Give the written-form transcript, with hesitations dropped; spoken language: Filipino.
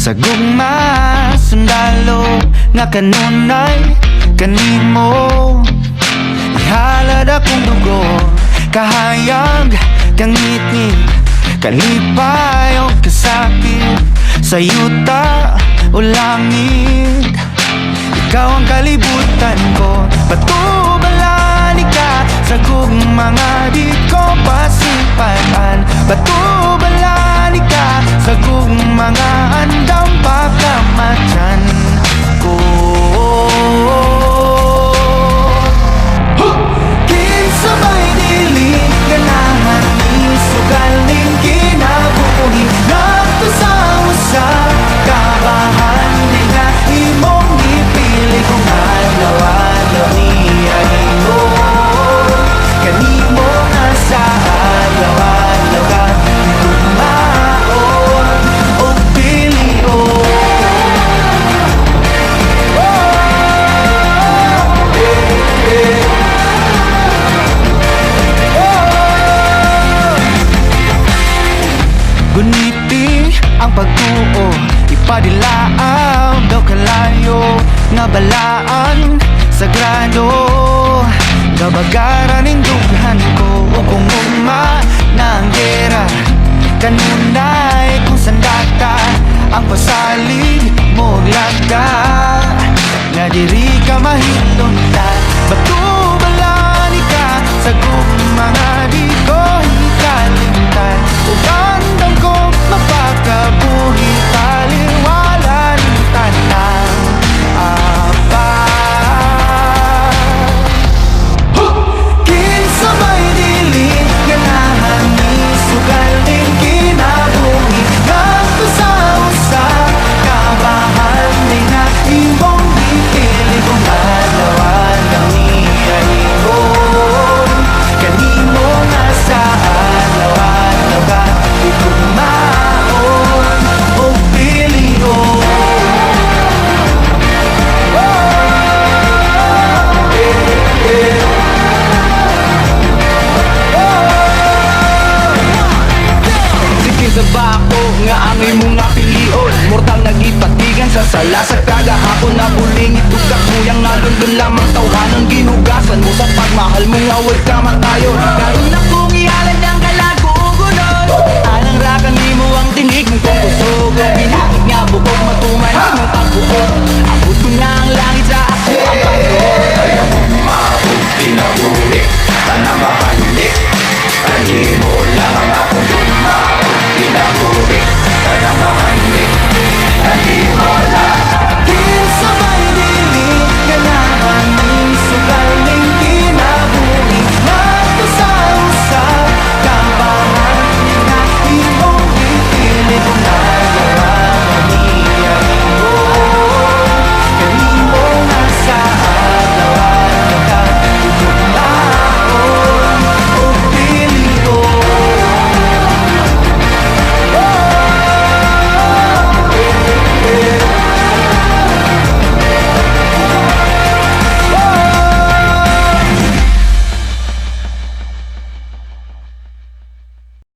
Sa gugma, sundalo nga kanunay kanimo. Ihalad akong dugo, kahayag kang ngit-ngit, kalipay o kasakit, sa yuta o langit. Ikaw ang kalibutan ko, patubalani ka sa gugmanga di ko pasipan. Patubalani ka sa gugmanga andam pagkamatyan ko. Kinsabay dili ganahan ni sugaling kinabuhi, nakto sa usa kabahan di nga imong ipili kung alaw-alaw niya imo. Kanimo nga sa alaw-alaw ka tumaon o pilion. Guniti ang pagtuo, ipadilaaw daw kalayo nga balaan sagrado. Gabagaran ning dughan ko o kung ugma na ang gera, kanunay kung sandata ang pasalig mo lagda. Nga diri ka mahilunta, batubalani ka sa gugmanga di ko hikalimtan. Ugandang ko mapakabuhi, taliwala ng tanang apa. Kinsabay dili ganahan ni sugaling kinabuhi, nakto sa usa kabahan di na imong ipili kung alaw-alaw niya ibon. Kanimo nga sa alaw-alaw ka itumaon o pilion. Sige sa bako nga angay mong napilion, mortal nagipatigan sa sala sa kagahapon na buling itugak kuyang nalundun lamang tawhanang ginugasan mo sa pagmahal mong away kamatayon. Karoon na kong ihalad ang kalagugunon, anang rakan mo ang tinig kung kusog ang